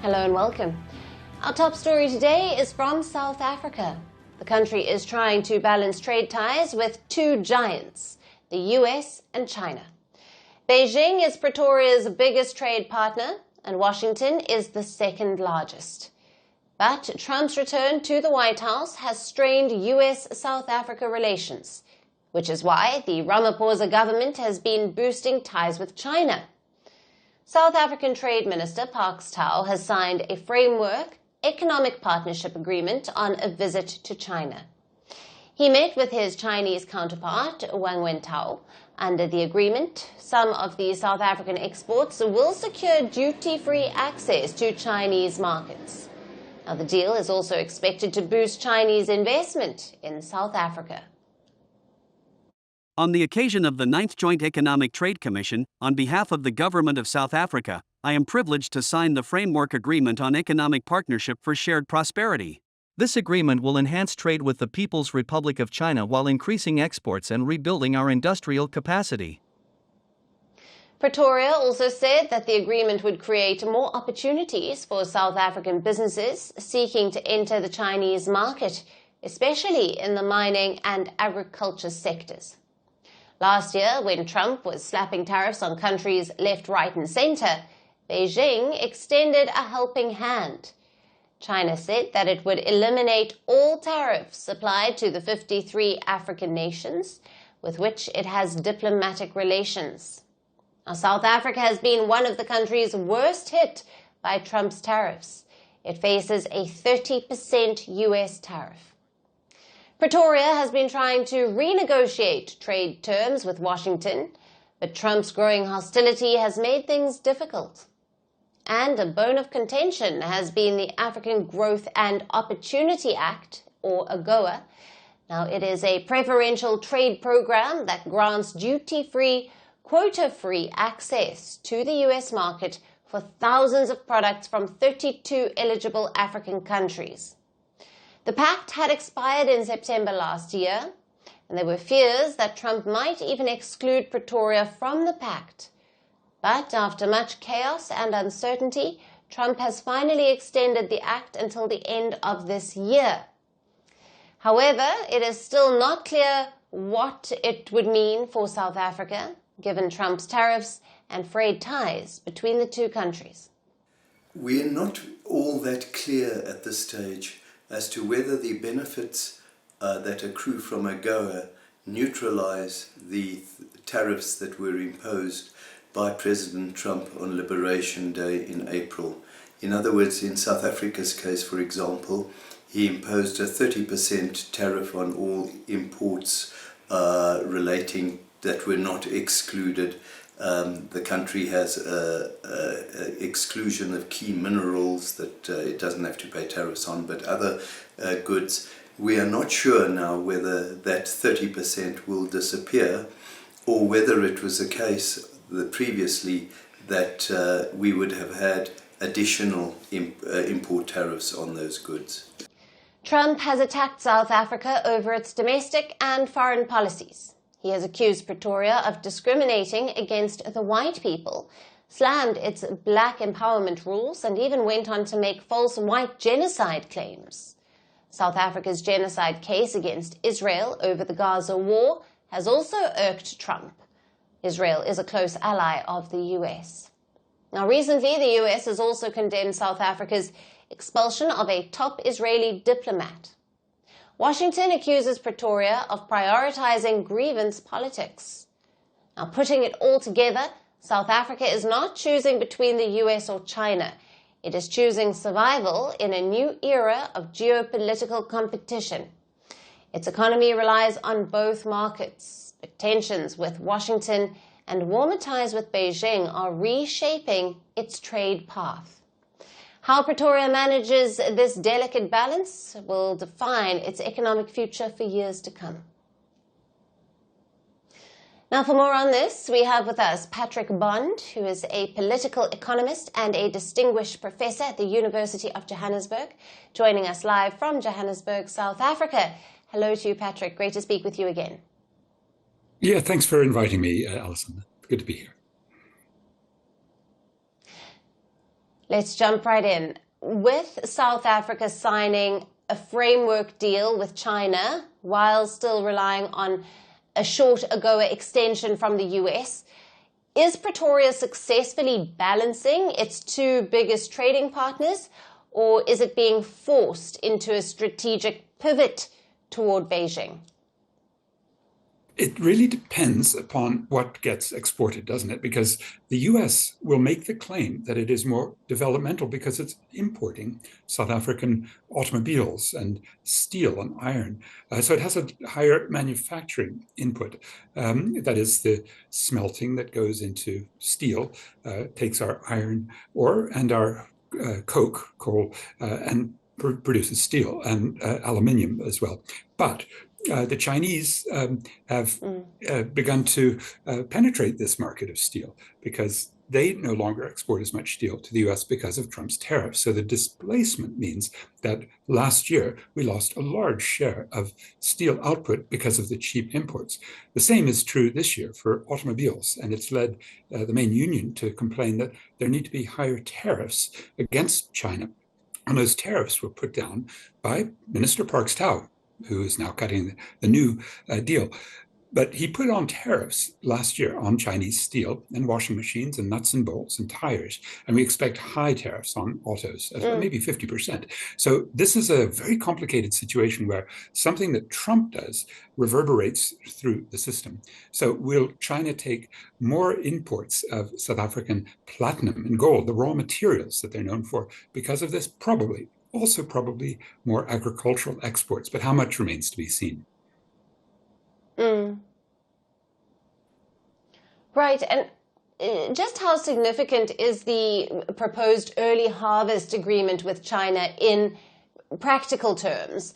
Hello and welcome. Our top story today is from South Africa. The country is trying to balance trade ties with two giants, the US and China. Beijing is Pretoria's biggest trade partner, and Washington is the second largest. But Trump's return to the White House has strained US-South Africa relations, which is why the Ramaphosa government has been boosting ties with China. South African Trade Minister Parks Tau has signed a framework economic partnership agreement on a visit to China. He met with his Chinese counterpart, Wang Wentao. Under the agreement, some of the South African exports will secure duty-free access to Chinese markets. Now, the deal is also expected to boost Chinese investment in South Africa. On the occasion of the 9th Joint Economic Trade Commission, on behalf of the Government of South Africa, I am privileged to sign the Framework Agreement on Economic Partnership for Shared Prosperity. This agreement will enhance trade with the People's Republic of China while increasing exports and rebuilding our industrial capacity. Pretoria also said that the agreement would create more opportunities for South African businesses seeking to enter the Chinese market, especially in the mining and agriculture sectors. Last year, when Trump was slapping tariffs on countries left, right and center, Beijing extended a helping hand. China said that it would eliminate all tariffs applied to the 53 African nations with which it has diplomatic relations. Now, South Africa has been one of the countries worst hit by Trump's tariffs. It faces a 30% US tariff. Pretoria has been trying to renegotiate trade terms with Washington, but Trump's growing hostility has made things difficult. And a bone of contention has been the African Growth and Opportunity Act, or AGOA. Now, it is a preferential trade program that grants duty-free, quota-free access to the US market for thousands of products from 32 eligible African countries. The pact had expired in September last year, and there were fears that Trump might even exclude Pretoria from the pact. But after much chaos and uncertainty, Trump has finally extended the act until the end of this year. However, it is still not clear what it would mean for South Africa, given Trump's tariffs and frayed ties between the two countries. We're not all that clear at this stage as to whether the benefits that accrue from AGOA neutralize the tariffs that were imposed by President Trump on Liberation Day in April. In other words, in South Africa's case, for example, he imposed a 30% tariff on all imports relating that were not excluded. The country has exclusion of key minerals that it doesn't have to pay tariffs on, but other goods. We are not sure now whether that 30% will disappear, or whether it was the case previously that we would have had additional import tariffs on those goods. Trump has attacked South Africa over its domestic and foreign policies. He has accused Pretoria of discriminating against the white people, slammed its black empowerment rules, and even went on to make false white genocide claims. South Africa's genocide case against Israel over the Gaza war has also irked Trump. Israel is a close ally of the US. Now, recently, the US has also condemned South Africa's expulsion of a top Israeli diplomat. Washington accuses Pretoria of prioritizing grievance politics. Now, putting it all together, South Africa is not choosing between the US or China. It is choosing survival in a new era of geopolitical competition. Its economy relies on both markets, but tensions with Washington and warmer ties with Beijing are reshaping its trade path. How Pretoria manages this delicate balance will define its economic future for years to come. Now, for more on this, we have with us Patrick Bond, who is a political economist and a distinguished professor at the University of Johannesburg, joining us live from Johannesburg, South Africa. Hello to you, Patrick. Great to speak with you again. Yeah, thanks for inviting me, Alison. Good to be here. Let's jump right in. With South Africa signing a framework deal with China while still relying on a short AGOA extension from the US, is Pretoria successfully balancing its two biggest trading partners, or is it being forced into a strategic pivot toward Beijing? It really depends upon what gets exported, doesn't it? Because the US will make the claim that it is more developmental because it's importing South African automobiles and steel and iron. So it has a higher manufacturing input. That is the smelting that goes into steel, takes our iron ore and our coal, and produces steel and aluminium as well. But the Chinese have begun to penetrate this market of steel because they no longer export as much steel to the US because of Trump's tariffs. So the displacement means that last year we lost a large share of steel output because of the cheap imports. The same is true this year for automobiles, and it's led the main union to complain that there need to be higher tariffs against China. And those tariffs were put down by Minister Parks Tao, who is now cutting the new deal. But he put on tariffs last year on Chinese steel and washing machines and nuts and bolts and tires. And we expect high tariffs on autos, maybe 50%. So this is a very complicated situation where something that Trump does reverberates through the system. So will China take more imports of South African platinum and gold, the raw materials that they're known for, because of this? Probably. Also probably more agricultural exports, but how much remains to be seen. Right, and just how significant is the proposed early harvest agreement with China in practical terms?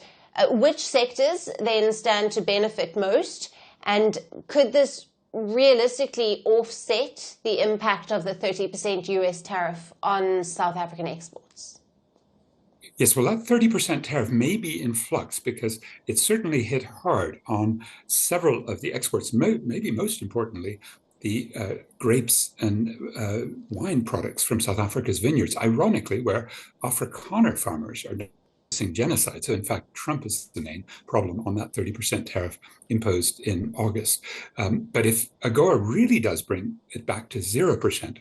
Which sectors then stand to benefit most? And could this realistically offset the impact of the 30% US tariff on South African exports? Yes, well, that 30% tariff may be in flux because it certainly hit hard on several of the exports, maybe most importantly, the grapes and wine products from South Africa's vineyards, ironically, where Afrikaner farmers are facing genocide. So in fact, Trump is the main problem on that 30% tariff imposed in August. But if AGOA really does bring it back to 0%,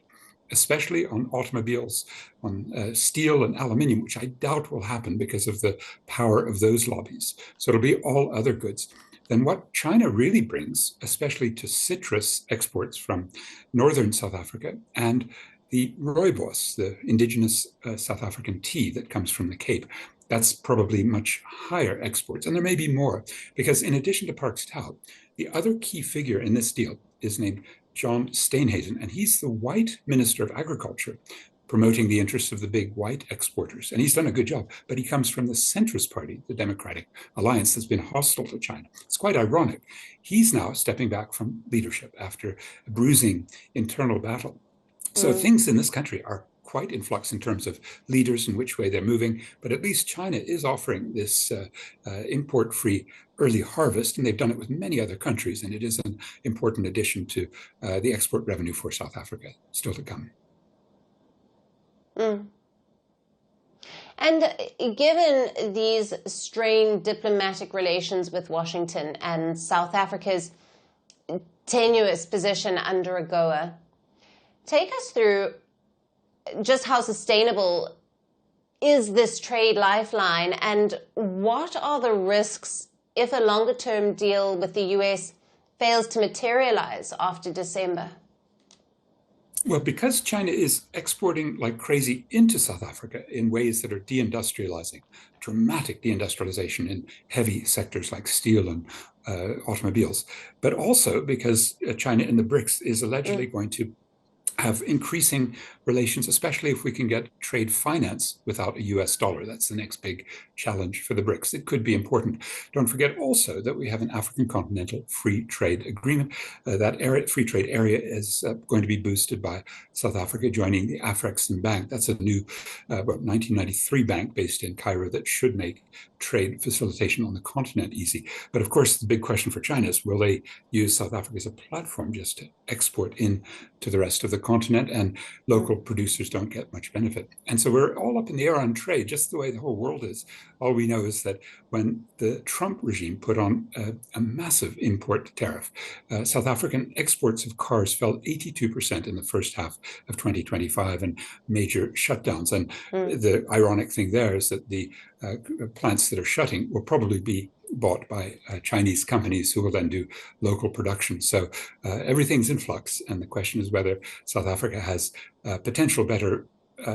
especially on automobiles, on steel and aluminium, which I doubt will happen because of the power of those lobbies. So it'll be all other goods. Then what China really brings, especially to citrus exports from northern South Africa and the rooibos, the indigenous South African tea that comes from the Cape, that's probably much higher exports. And there may be more, because in addition to Parks Tao, the other key figure in this deal is named John Steenhuisen, and he's the white Minister of Agriculture, promoting the interests of the big white exporters. And he's done a good job, but he comes from the centrist party, the Democratic Alliance, that's been hostile to China. It's quite ironic. He's now stepping back from leadership after a bruising internal battle. So things in this country are quite in flux in terms of leaders and which way they're moving, but at least China is offering this import-free early harvest, and they've done it with many other countries, and it is an important addition to the export revenue for South Africa still to come. And given these strained diplomatic relations with Washington and South Africa's tenuous position under AGOA, take us through just how sustainable is this trade lifeline, and what are the risks if a longer-term deal with the US fails to materialize after December? Well, because China is exporting like crazy into South Africa in ways that are deindustrializing, dramatic deindustrialization in heavy sectors like steel and automobiles, but also because China in the BRICS is allegedly going to have increasing relations, especially if we can get trade finance without a US dollar. That's the next big challenge for the BRICS. It could be important. Don't forget also that we have an African continental free trade agreement. That free trade area is going to be boosted by South Africa joining the Afrexim Bank. That's a new 1993 bank based in Cairo that should make trade facilitation on the continent easy. But of course, the big question for China is, will they use South Africa as a platform just to export in to the rest of the continent, and local producers don't get much benefit. And so we're all up in the air on trade, just the way the whole world is. All we know is that when the Trump regime put on a massive import tariff, South African exports of cars fell 82% in the first half of 2025, and major shutdowns. And the ironic thing there is that the plants that are shutting will probably be bought by Chinese companies who will then do local production. So everything's in flux, and the question is whether South Africa has potential better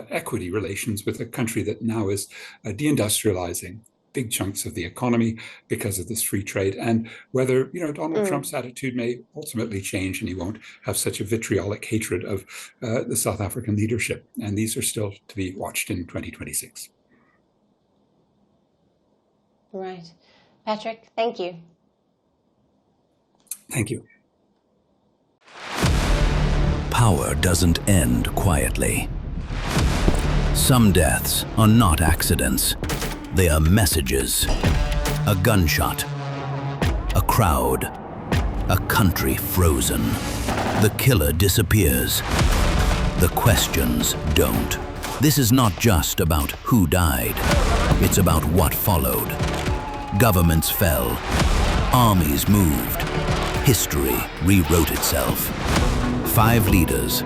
equity relations with a country that now is deindustrializing big chunks of the economy because of this free trade, and whether Donald Trump's attitude may ultimately change and he won't have such a vitriolic hatred of the South African leadership. And these are still to be watched in 2026. Right. Patrick, thank you. Thank you. Power doesn't end quietly. Some deaths are not accidents. They are messages. A gunshot. A crowd. A country frozen. The killer disappears. The questions don't. This is not just about who died. It's about what followed. Governments fell. Armies moved. History rewrote itself. 5 leaders.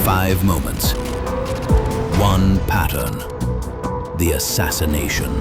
5 moments. One pattern. The assassination.